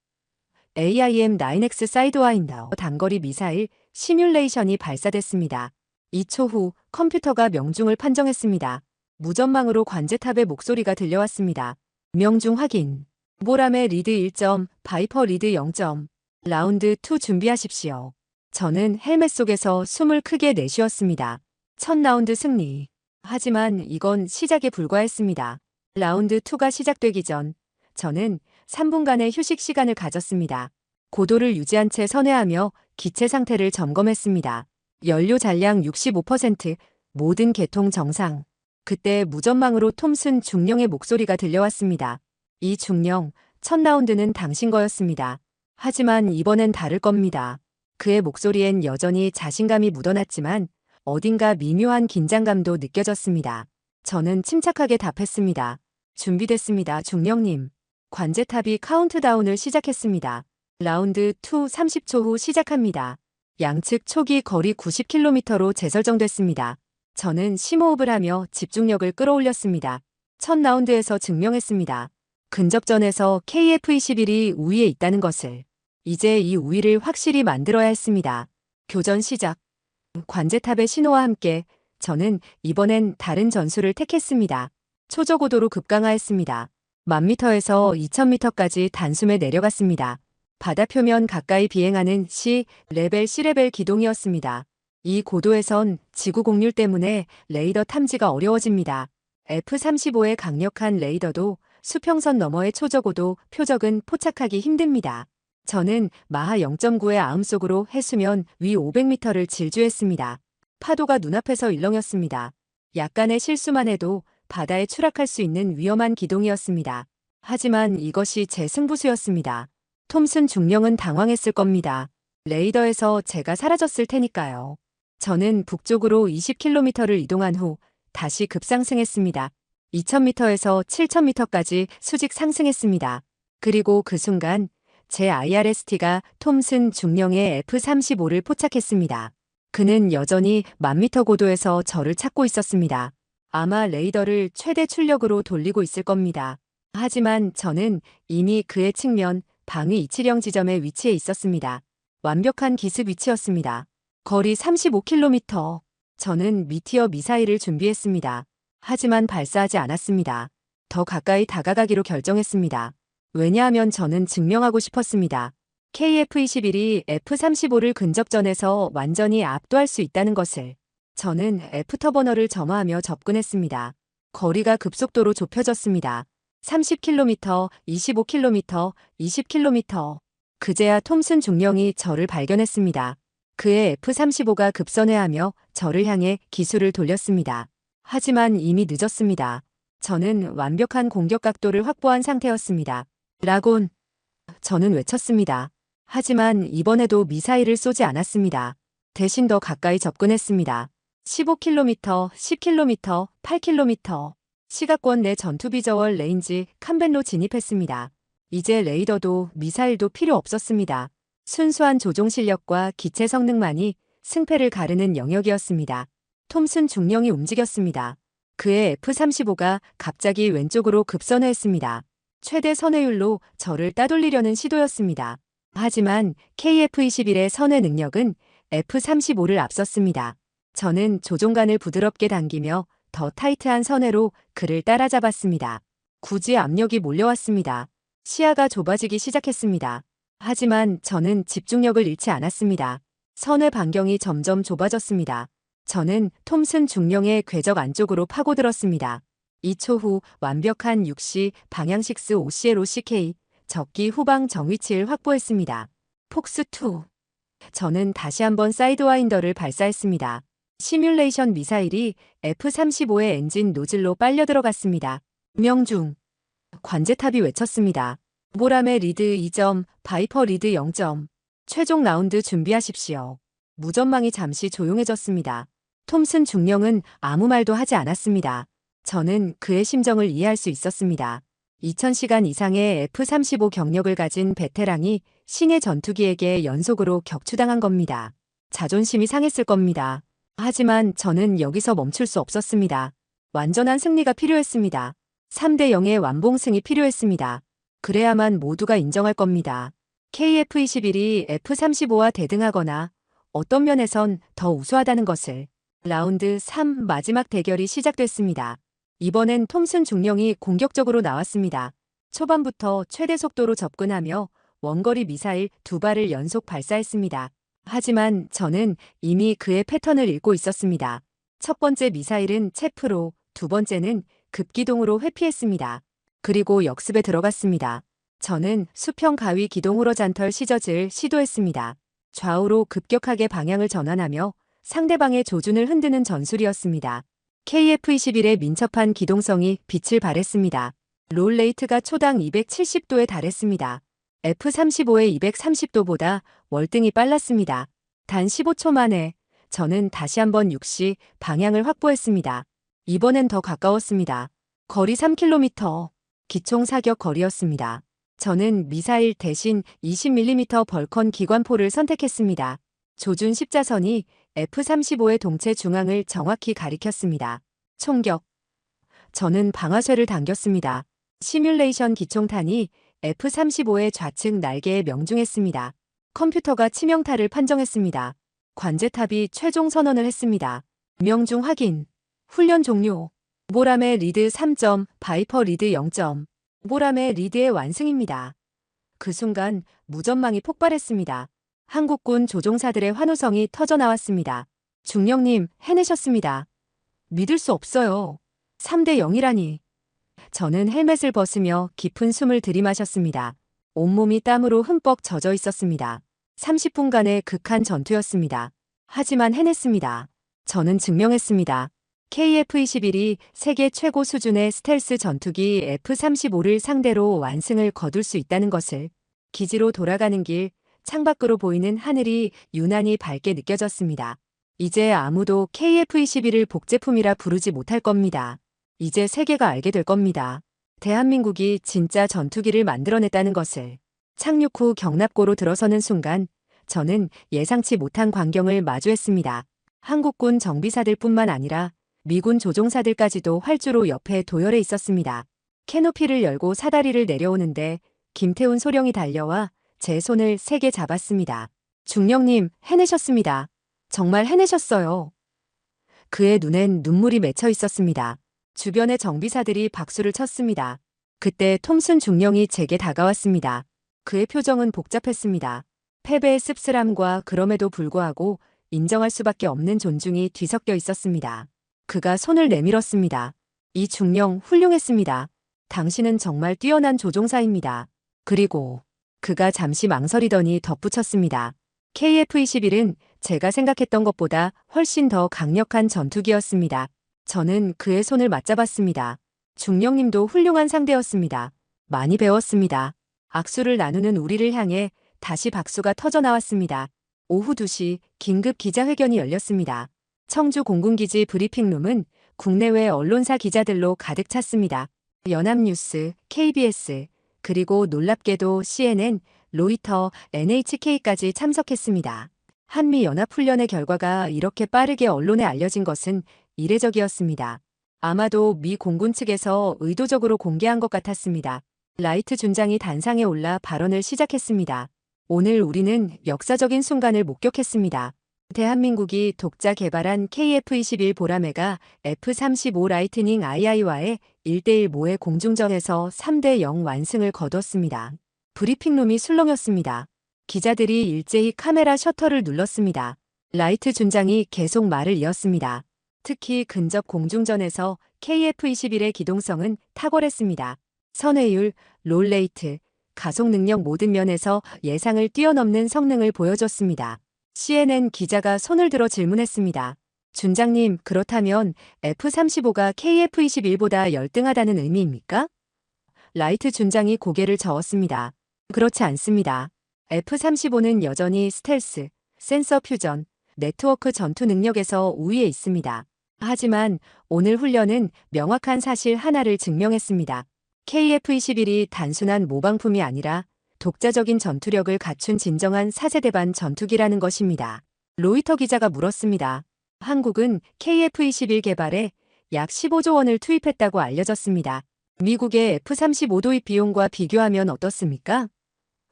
S2: AIM-9X 사이드와인더 단거리 미사일 시뮬레이션이 발사됐습니다. 2초 후 컴퓨터가 명중을 판정했습니다. 무전망으로 관제탑의 목소리가 들려왔습니다. 명중 확인. 모람의 리드 1점, 바이퍼 리드 0점. 라운드 2 준비하십시오. 저는 헬멧 속에서 숨을 크게 내쉬었습니다. 첫 라운드 승리. 하지만 이건 시작에 불과했습니다. 라운드 2가 시작되기 전 저는 3분간의 휴식 시간을 가졌습니다. 고도를 유지한 채 선회하며 기체 상태를 점검했습니다. 연료 잔량 65%, 모든 계통 정상. 그때 무전망으로 톰슨 중령의 목소리가 들려왔습니다. 이 중령, 첫 라운드는 당신 거였습니다. 하지만 이번엔 다를 겁니다. 그의 목소리엔 여전히 자신감이 묻어났지만 어딘가 미묘한 긴장감도 느껴졌습니다. 저는 침착하게 답했습니다. 준비됐습니다, 중령님. 관제탑이 카운트다운을 시작했습니다. 라운드 2 30초 후 시작합니다. 양측 초기 거리 90km로 재설정됐습니다. 저는 심호흡을 하며 집중력을 끌어올렸습니다. 첫 라운드에서 증명했습니다. 근접전에서 KF-21이 우위에 있다는 것을. 이제 이 우위를 확실히 만들어야 했습니다. 교전 시작. 관제탑의 신호와 함께 저는 이번엔 다른 전술을 택했습니다. 초저고도로 급강하했습니다. 1000m에서 2000m까지 단숨에 내려갔습니다. 바다 표면 가까이 비행하는 C레벨 기동이었습니다. 이 고도에선 지구 곡률 때문에 레이더 탐지가 어려워집니다. F-35의 강력한 레이더도 수평선 너머의 초저고도 표적은 포착하기 힘듭니다. 저는 마하 0.9의 아음속으로 해수면 위 500m를 질주했습니다. 파도가 눈앞에서 일렁였습니다. 약간의 실수만 해도 바다에 추락할 수 있는 위험한 기동이었습니다. 하지만 이것이 제 승부수였습니다. 톰슨 중령은 당황했을 겁니다. 레이더에서 제가 사라졌을 테니까요. 저는 북쪽으로 20km를 이동한 후 다시 급상승했습니다. 2000m에서 7000m까지 수직 상승했습니다. 그리고 그 순간 제 IRST가 톰슨 중령의 F-35를 포착했습니다. 그는 여전히 1000m 고도에서 저를 찾고 있었습니다. 아마 레이더를 최대 출력으로 돌리고 있을 겁니다. 하지만 저는 이미 그의 측면 방위 이치령 지점에 위치해 있었습니다. 완벽한 기습 위치였습니다. 거리 35km. 저는 미티어 미사일을 준비했습니다. 하지만 발사하지 않았습니다. 더 가까이 다가가기로 결정했습니다. 왜냐하면 저는 증명하고 싶었습니다. KF-21이 F-35를 근접전에서 완전히 압도할 수 있다는 것을. 저는 F터버너를 점화하며 접근했습니다. 거리가 급속도로 좁혀졌습니다. 30km, 25km, 20km. 그제야 톰슨 중령이 저를 발견했습니다. 그의 F-35가 급선회하며 저를 향해 기술을 돌렸습니다. 하지만 이미 늦었습니다. 저는 완벽한 공격 각도를 확보한 상태였습니다. 라곤! 저는 외쳤습니다. 하지만 이번에도 미사일을 쏘지 않았습니다. 대신 더 가까이 접근했습니다. 15km, 10km, 8km. 시가권 내 전투비저월 레인지 캄벤로 진입했습니다. 이제 레이더도 미사일도 필요 없었습니다. 순수한 조종 실력과 기체 성능만이 승패를 가르는 영역이었습니다. 톰슨 중령이 움직였습니다. 그의 F-35가 갑자기 왼쪽으로 급선회했습니다. 최대 선회율로 저를 따돌리려는 시도였습니다. 하지만 KF-21의 선회 능력은 F-35를 앞섰습니다. 저는 조종간을 부드럽게 당기며 더 타이트한 선회로 그를 따라잡았습니다. 굳이 압력이 몰려왔습니다. 시야가 좁아지기 시작했습니다. 하지만 저는 집중력을 잃지 않았습니다. 선회 반경이 점점 좁아졌습니다. 저는 톰슨 중령의 궤적 안쪽으로 파고들었습니다. 2초 후 완벽한 6시 방향식스 OCL OCK 적기 후방 정위치를 확보했습니다. 폭스2. 저는 다시 한번 사이드와인더를 발사했습니다. 시뮬레이션 미사일이 F-35의 엔진 노즐로 빨려 들어갔습니다. 명중. 관제탑이 외쳤습니다. 보람의 리드 2점, 바이퍼 리드 0점. 최종 라운드 준비하십시오. 무전망이 잠시 조용해졌습니다. 톰슨 중령은 아무 말도 하지 않았습니다. 저는 그의 심정을 이해할 수 있었습니다. 2000시간 이상의 F-35 경력을 가진 베테랑이 신의 전투기에게 연속으로 격추당한 겁니다. 자존심이 상했을 겁니다. 하지만 저는 여기서 멈출 수 없었습니다. 완전한 승리가 필요했습니다. 3대 0의 완봉승이 필요했습니다. 그래야만 모두가 인정할 겁니다. KF-21이 F-35와 대등하거나 어떤 면에선 더 우수하다는 것을. 라운드 3 마지막 대결이 시작됐습니다. 이번엔 톰슨 중령이 공격적으로 나왔습니다. 초반부터 최대 속도로 접근하며 원거리 미사일 2발을 연속 발사했습니다. 하지만 저는 이미 그의 패턴을 읽고 있었습니다. 첫 번째 미사일은 체프로, 두 번째는 급기동으로 회피했습니다. 그리고 역습에 들어갔습니다. 저는 수평 가위 기동 호러잔털 시저즈를 시도했습니다. 좌우로 급격하게 방향을 전환하며 상대방의 조준을 흔드는 전술이었습니다. KF-21의 민첩한 기동성이 빛을 발했습니다. 롤 레이트가 초당 270도에 달했습니다. F-35의 230도보다 월등히 빨랐습니다. 단 15초 만에 저는 다시 한번 6시 방향을 확보했습니다. 이번엔 더 가까웠습니다. 거리 3km. 기총 사격 거리였습니다. 저는 미사일 대신 20mm 벌컨 기관포를 선택했습니다. 조준 십자선이 F-35의 동체 중앙을 정확히 가리켰습니다. 총격. 저는 방아쇠를 당겼습니다. 시뮬레이션 기총탄이 F-35의 좌측 날개에 명중했습니다. 컴퓨터가 치명타를 판정했습니다. 관제탑이 최종 선언을 했습니다. 명중 확인. 훈련 종료. 보람의 리드 3점, 바이퍼 리드 0점. 보람의 리드의 완승입니다. 그 순간 무전망이 폭발했습니다. 한국군 조종사들의 환호성이 터져나왔습니다. 중령님, 해내셨습니다. 믿을 수 없어요. 3대 0이라니. 저는 헬멧을 벗으며 깊은 숨을 들이마셨습니다. 온몸이 땀으로 흠뻑 젖어 있었습니다. 30분간의 극한 전투였습니다. 하지만 해냈습니다. 저는 증명했습니다. KF-21이 세계 최고 수준의 스텔스 전투기 F-35를 상대로 완승을 거둘 수 있다는 것을. 기지로 돌아가는 길, 창밖으로 보이는 하늘이 유난히 밝게 느껴졌습니다. 이제 아무도 KF-21을 복제품이라 부르지 못할 겁니다. 이제 세계가 알게 될 겁니다. 대한민국이 진짜 전투기를 만들어냈다는 것을. 착륙 후 경납고로 들어서는 순간 저는 예상치 못한 광경을 마주했습니다. 한국군 정비사들뿐만 아니라 미군 조종사들까지도 활주로 옆에 도열해 있었습니다. 캐노피를 열고 사다리를 내려오는데 김태훈 소령이 달려와 제 손을 세게 잡았습니다. 중령님, 해내셨습니다. 정말 해내셨어요. 그의 눈엔 눈물이 맺혀 있었습니다. 주변의 정비사들이 박수를 쳤습니다. 그때 톰슨 중령이 제게 다가왔습니다. 그의 표정은 복잡했습니다. 패배의 씁쓸함과 그럼에도 불구하고 인정할 수밖에 없는 존중이 뒤섞여 있었습니다. 그가 손을 내밀었습니다. 이 중령 훌륭했습니다. 당신은 정말 뛰어난 조종사입니다. 그리고 그가 잠시 망설이더니 덧붙였습니다. KF-21은 제가 생각했던 것보다 훨씬 더 강력한 전투기였습니다. 저는 그의 손을 맞잡았습니다. 중령님도 훌륭한 상대였습니다. 많이 배웠습니다. 악수를 나누는 우리를 향해 다시 박수가 터져 나왔습니다. 오후 2시 긴급 기자회견이 열렸습니다. 청주 공군기지 브리핑룸은 국내외 언론사 기자들로 가득 찼습니다. 연합뉴스, KBS, 그리고 놀랍게도 CNN, 로이터, NHK까지 참석했습니다. 한미연합훈련의 결과가 이렇게 빠르게 언론에 알려진 것은 이례적이었습니다. 아마도 미 공군 측에서 의도적으로 공개한 것 같았습니다. 라이트 준장이 단상에 올라 발언을 시작했습니다. 오늘 우리는 역사적인 순간을 목격했습니다. 대한민국이 독자 개발한 KF-21 보라매가 F-35 라이트닝 II와의 1대1 모의 공중전에서 3대 0 완승을 거뒀습니다. 브리핑룸이 술렁였습니다. 기자들이 일제히 카메라 셔터를 눌렀습니다. 라이트 준장이 계속 말을 이었습니다. 특히 근접 공중전에서 KF-21의 기동성은 탁월했습니다. 선회율, 롤레이트, 가속 능력 모든 면에서 예상을 뛰어넘는 성능을 보여줬습니다. CNN 기자가 손을 들어 질문했습니다. 준장님, 그렇다면 F-35가 KF-21보다 열등하다는 의미입니까? 라이트 준장이 고개를 저었습니다. 그렇지 않습니다. F-35는 여전히 스텔스, 센서 퓨전, 네트워크 전투 능력에서 우위에 있습니다. 하지만 오늘 훈련은 명확한 사실 하나를 증명했습니다. KF-21이 단순한 모방품이 아니라 독자적인 전투력을 갖춘 진정한 차세대반 전투기라는 것입니다. 로이터 기자가 물었습니다. 한국은 KF-21 개발에 약 15조 원을 투입했다고 알려졌습니다. 미국의 F-35 도입 비용과 비교하면 어떻습니까?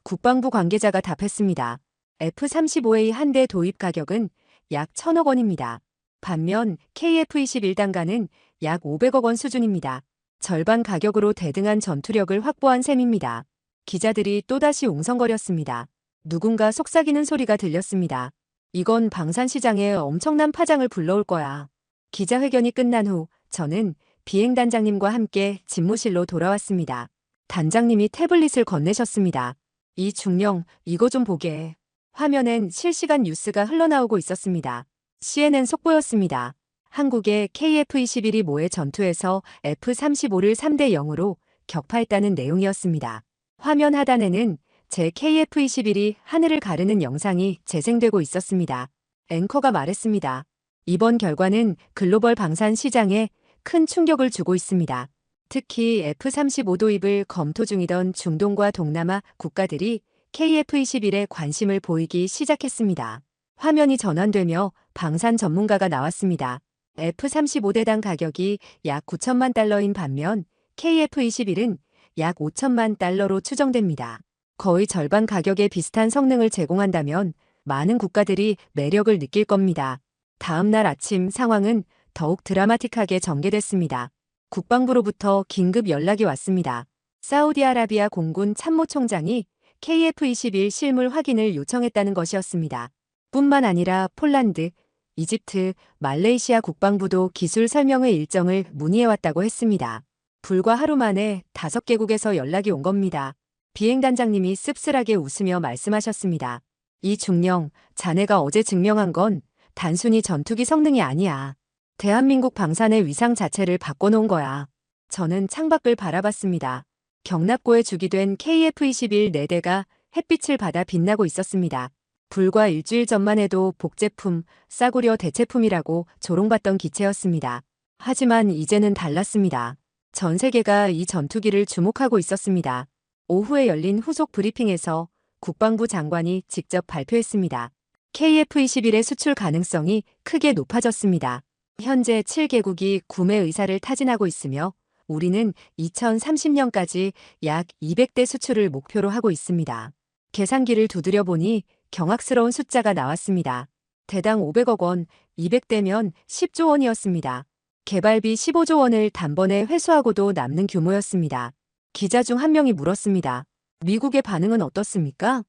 S2: 국방부 관계자가 답했습니다. F-35A 한 대 도입 가격은 약 1,000억 원입니다. 반면 KF-21 단가는 약 500억 원 수준입니다. 절반 가격으로 대등한 전투력을 확보한 셈입니다. 기자들이 또다시 웅성거렸습니다. 누군가 속삭이는 소리가 들렸습니다. 이건 방산시장에 엄청난 파장을 불러올 거야. 기자회견이 끝난 후 저는 비행단장님과 함께 집무실로 돌아왔습니다. 단장님이 태블릿을 건네셨습니다. 이 중령, 이거 좀 보게. 화면엔 실시간 뉴스가 흘러나오고 있었습니다. CNN 속보였습니다. 한국의 KF-21이 모의 전투에서 F-35를 3대 0으로 격파했다는 내용이었습니다. 화면 하단에는 제 KF-21이 하늘을 가르는 영상이 재생되고 있었습니다. 앵커가 말했습니다. 이번 결과는 글로벌 방산 시장에 큰 충격을 주고 있습니다. 특히 F-35 도입을 검토 중이던 중동과 동남아 국가들이 KF-21에 관심을 보이기 시작했습니다. 화면이 전환되며 방산 전문가가 나왔습니다. F-35대당 가격이 약 9천만 달러인 반면 KF-21은 약 5천만 달러로 추정됩니다. 거의 절반 가격에 비슷한 성능을 제공한다면 많은 국가들이 매력을 느낄 겁니다. 다음 날 아침 상황은 더욱 드라마틱하게 전개됐습니다. 국방부로부터 긴급 연락이 왔습니다. 사우디아라비아 공군 참모총장이 KF-21 실물 확인을 요청했다는 것이었습니다. 뿐만 아니라 폴란드, 이집트, 말레이시아 국방부도 기술 설명회 일정을 문의해왔다고 했습니다. 불과 하루 만에 5개국에서 연락이 온 겁니다. 비행단장님이 씁쓸하게 웃으며 말씀하셨습니다. 이 중령, 자네가 어제 증명한 건 단순히 전투기 성능이 아니야. 대한민국 방산의 위상 자체를 바꿔놓은 거야. 저는 창밖을 바라봤습니다. 경납고에 주기된 KF-21 4대가 햇빛을 받아 빛나고 있었습니다. 불과 일주일 전만 해도 복제품, 싸구려 대체품이라고 조롱받던 기체였습니다. 하지만 이제는 달랐습니다. 전 세계가 이 전투기를 주목하고 있었습니다. 오후에 열린 후속 브리핑에서 국방부 장관이 직접 발표했습니다. KF-21의 수출 가능성이 크게 높아졌습니다. 현재 7개국이 구매 의사를 타진하고 있으며 우리는 2030년까지 약 200대 수출을 목표로 하고 있습니다. 계산기를 두드려 보니 경악스러운 숫자가 나왔습니다. 대당 500억 원, 200대면 10조 원이었습니다. 개발비 15조 원을 단번에 회수하고도 남는 규모였습니다. 기자 중 한 명이 물었습니다. 미국의 반응은 어떻습니까?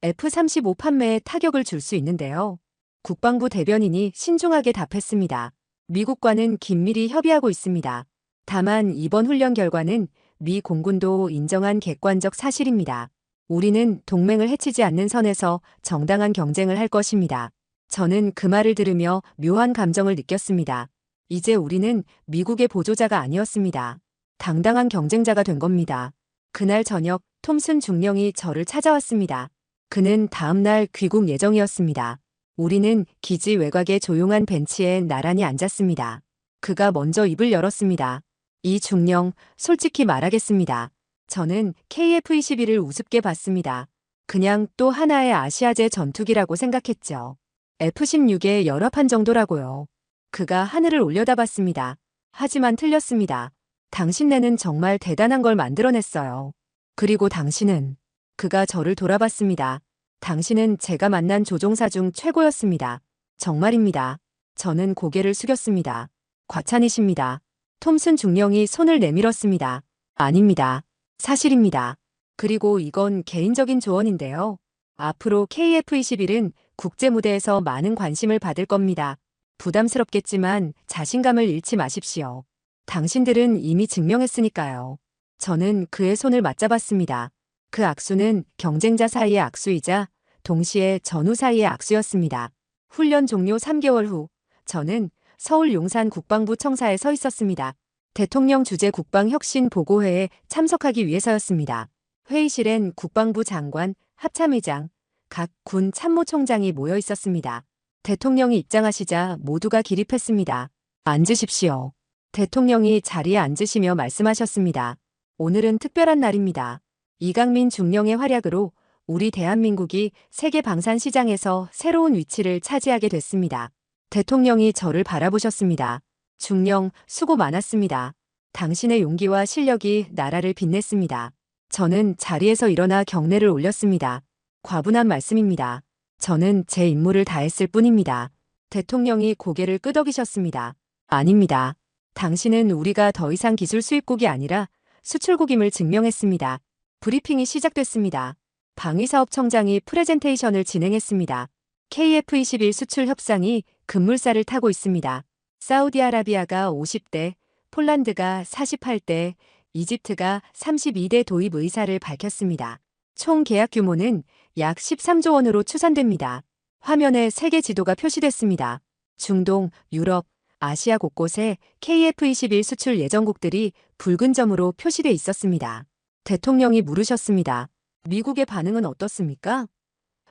S2: F-35 판매에 타격을 줄 수 있는데요. 국방부 대변인이 신중하게 답했습니다. 미국과는 긴밀히 협의하고 있습니다. 다만 이번 훈련 결과는 미 공군도 인정한 객관적 사실입니다. 우리는 동맹을 해치지 않는 선에서 정당한 경쟁을 할 것입니다. 저는 그 말을 들으며 묘한 감정을 느꼈습니다. 이제 우리는 미국의 보조자가 아니었습니다. 당당한 경쟁자가 된 겁니다. 그날 저녁 톰슨 중령이 저를 찾아왔습니다. 그는 다음 날 귀국 예정이었습니다. 우리는 기지 외곽의 조용한 벤치에 나란히 앉았습니다. 그가 먼저 입을 열었습니다. 이 중령, 솔직히 말하겠습니다. 저는 KF-21을 우습게 봤습니다. 그냥 또 하나의 아시아제 전투기라고 생각했죠. F-16의 열화판 정도라고요. 그가 하늘을 올려다봤습니다. 하지만 틀렸습니다. 당신네는 정말 대단한 걸 만들어냈어요. 그리고 당신은, 그가 저를 돌아봤습니다. 당신은 제가 만난 조종사 중 최고였습니다. 정말입니다. 저는 고개를 숙였습니다. 과찬이십니다. 톰슨 중령이 손을 내밀었습니다. 아닙니다. 사실입니다. 그리고 이건 개인적인 조언인데요. 앞으로 KF-21은 국제 무대에서 많은 관심을 받을 겁니다. 부담스럽겠지만 자신감을 잃지 마십시오. 당신들은 이미 증명했으니까요. 저는 그의 손을 맞잡았습니다. 그 악수는 경쟁자 사이의 악수이자 동시에 전후 사이의 악수였습니다. 훈련 종료 3개월 후 저는 서울 용산 국방부 청사에 서 있었습니다. 대통령 주재 국방혁신 보고회에 참석하기 위해서였습니다. 회의실엔 국방부 장관, 합참의장, 각 군 참모총장이 모여 있었습니다. 대통령이 입장하시자 모두가 기립했습니다. 앉으십시오. 대통령이 자리에 앉으시며 말씀하셨습니다. 오늘은 특별한 날입니다. 이강민 중령의 활약으로 우리 대한민국이 세계 방산 시장에서 새로운 위치를 차지하게 됐습니다. 대통령이 저를 바라보셨습니다. 중령, 수고 많았습니다. 당신의 용기와 실력이 나라를 빛냈습니다. 저는 자리에서 일어나 경례를 올렸습니다. 과분한 말씀입니다. 저는 제 임무를 다했을 뿐입니다. 대통령이 고개를 끄덕이셨습니다. 아닙니다. 당신은 우리가 더 이상 기술 수입국이 아니라 수출국임을 증명했습니다. 브리핑이 시작됐습니다. 방위사업청장이 프레젠테이션을 진행했습니다. KF-21 수출 협상이 급물살을 타고 있습니다. 사우디아라비아가 50대, 폴란드가 48대, 이집트가 32대 도입 의사를 밝혔습니다. 총 계약 규모는 약 13조 원으로 추산됩니다. 화면에 세계 지도가 표시됐습니다. 중동, 유럽, 아시아 곳곳에 KF-21 수출 예정국들이 붉은 점으로 표시돼 있었습니다. 대통령이 물으셨습니다. 미국의 반응은 어떻습니까?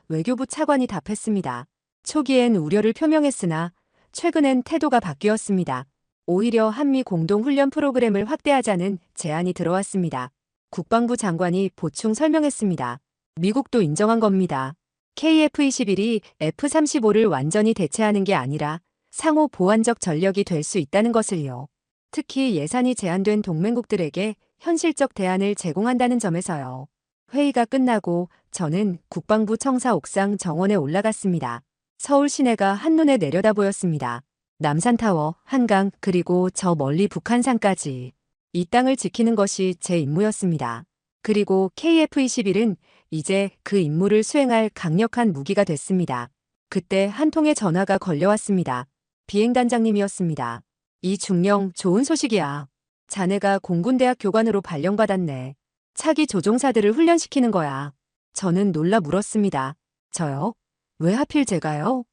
S2: 외교부 차관이 답했습니다. 초기엔 우려를 표명했으나 최근엔 태도가 바뀌었습니다. 오히려 한미 공동훈련 프로그램을 확대하자는 제안이 들어왔습니다. 국방부 장관이 보충 설명했습니다. 미국도 인정한 겁니다. KF-21이 F-35를 완전히 대체하는 게 아니라 상호 보완적 전력이 될 수 있다는 것을요. 특히 예산이 제한된 동맹국들에게 현실적 대안을 제공한다는 점에서요. 회의가 끝나고 저는 국방부 청사 옥상 정원에 올라갔습니다. 서울 시내가 한눈에 내려다 보였습니다. 남산타워, 한강, 그리고 저 멀리 북한산까지. 이 땅을 지키는 것이 제 임무였습니다. 그리고 KF-21은 이제 그 임무를 수행할 강력한 무기가 됐습니다. 그때 한 통의 전화가 걸려왔습니다. 비행단장님이었습니다. 이중령, 좋은 소식이야. 자네가 공군대학 교관으로 발령받았네. 차기 조종사들을 훈련시키는 거야. 저는 놀라 물었습니다. 저요? 왜 하필 제가요?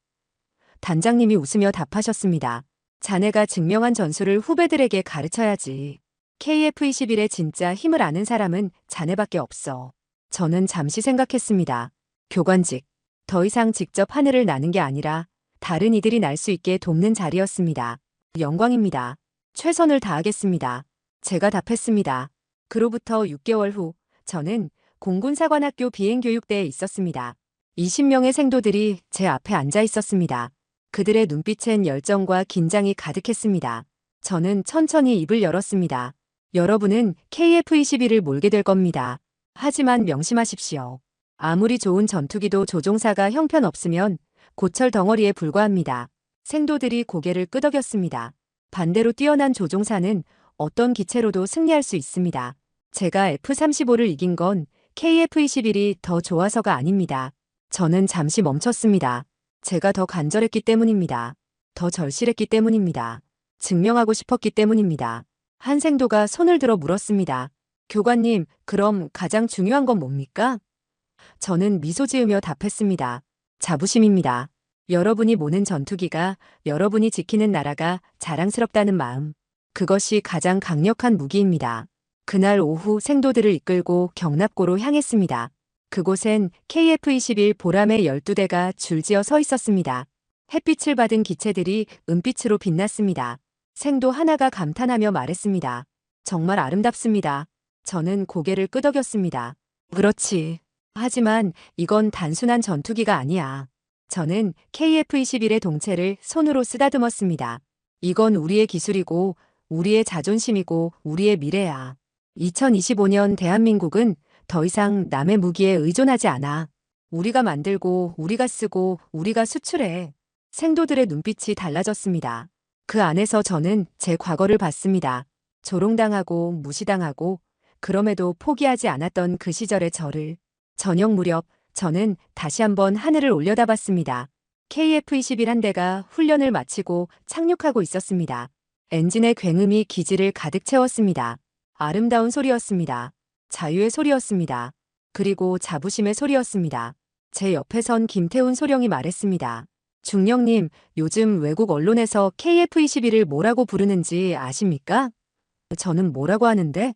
S2: 단장님이 웃으며 답하셨습니다. 자네가 증명한 전술을 후배들에게 가르쳐야지. KF-21의 진짜 힘을 아는 사람은 자네밖에 없어. 저는 잠시 생각했습니다. 교관직. 더 이상 직접 하늘을 나는 게 아니라 다른 이들이 날 수 있게 돕는 자리였습니다. 영광입니다. 최선을 다하겠습니다. 제가 답했습니다. 그로부터 6개월 후 저는 공군사관학교 비행교육대에 있었습니다. 20명의 생도들이 제 앞에 앉아 있었습니다. 그들의 눈빛엔 열정과 긴장이 가득했습니다. 저는 천천히 입을 열었습니다. 여러분은 KF-21을 몰게 될 겁니다. 하지만 명심하십시오. 아무리 좋은 전투기도 조종사가 형편없으면 고철 덩어리에 불과합니다. 생도들이 고개를 끄덕였습니다. 반대로 뛰어난 조종사는 어떤 기체로도 승리할 수 있습니다. 제가 F-35를 이긴 건 KF-21이 더 좋아서가 아닙니다. 저는 잠시 멈췄습니다. 제가 더 간절했기 때문입니다. 더 절실했기 때문입니다. 증명하고 싶었기 때문입니다. 한 생도가 손을 들어 물었습니다. 교관님, 그럼 가장 중요한 건 뭡니까? 저는 미소 지으며 답했습니다. 자부심입니다. 여러분이 모는 전투기가, 여러분이 지키는 나라가 자랑스럽다는 마음. 그것이 가장 강력한 무기입니다. 그날 오후 생도들을 이끌고 경납고로 향했습니다. 그곳엔 KF-21 보람의 12대가 줄지어 서 있었습니다. 햇빛을 받은 기체들이 은빛으로 빛났습니다. 생도 하나가 감탄하며 말했습니다. 정말 아름답습니다. 저는 고개를 끄덕였습니다. 그렇지. 하지만 이건 단순한 전투기가 아니야. 저는 KF-21의 동체를 손으로 쓰다듬었습니다. 이건 우리의 기술이고 우리의 자존심이고 우리의 미래야. 2025년 대한민국은 더 이상 남의 무기에 의존하지 않아. 우리가 만들고 우리가 쓰고 우리가 수출해. 생도들의 눈빛이 달라졌습니다. 그 안에서 저는 제 과거를 봤습니다. 조롱당하고 무시당하고 그럼에도 포기하지 않았던 그 시절의 저를. 저녁 무렵 저는 다시 한번 하늘을 올려다봤습니다. KF-21 한 대가 훈련을 마치고 착륙하고 있었습니다. 엔진의 굉음이 기지를 가득 채웠습니다. 아름다운 소리였습니다. 자유의 소리였습니다. 그리고 자부심의 소리였습니다. 제 옆에 선 김태훈 소령이 말했습니다. 중령님, 요즘 외국 언론에서 KF-21을 뭐라고 부르는지 아십니까? 저는 뭐라고 하는데?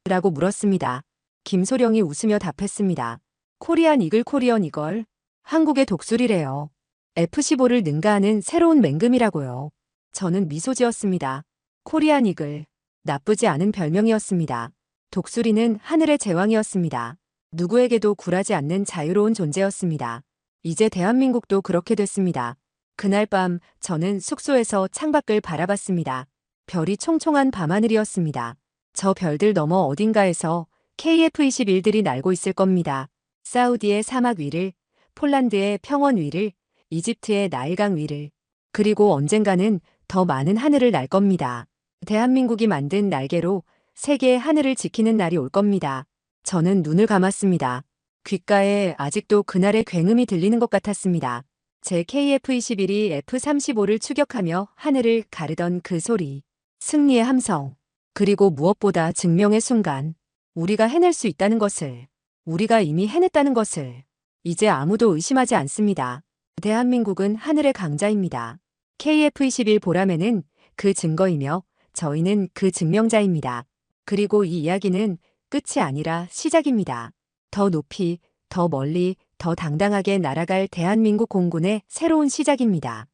S2: 라고 물었습니다. 김소령이 웃으며 답했습니다. 코리안 이글 코리언 이걸. 한국의 독수리래요. F-15를 능가하는 새로운 맹금이라고요. 저는 미소 지었습니다. 코리안 이글. 나쁘지 않은 별명이었습니다. 독수리는 하늘의 제왕이었습니다. 누구에게도 굴하지 않는 자유로운 존재였습니다. 이제 대한민국도 그렇게 됐습니다. 그날 밤 저는 숙소에서 창밖을 바라봤습니다. 별이 총총한 밤하늘이었습니다. 저 별들 너머 어딘가에서 KF-21들이 날고 있을 겁니다. 사우디의 사막 위를, 폴란드의 평원 위를, 이집트의 나일강 위를, 그리고 언젠가는 더 많은 하늘을 날 겁니다. 대한민국이 만든 날개로 세계의 하늘을 지키는 날이 올 겁니다. 저는 눈을 감았습니다. 귓가에 아직도 그날의 굉음이 들리는 것 같았습니다. 제 KF-21이 F-35를 추격하며 하늘을 가르던 그 소리. 승리의 함성. 그리고 무엇보다 증명의 순간. 우리가 해낼 수 있다는 것을. 우리가 이미 해냈다는 것을. 이제 아무도 의심하지 않습니다. 대한민국은 하늘의 강자입니다. KF-21 보람에는 그 증거이며 저희는 그 증명자입니다. 그리고 이 이야기는 끝이 아니라 시작입니다. 더 높이, 더 멀리, 더 당당하게 날아갈 대한민국 공군의 새로운 시작입니다.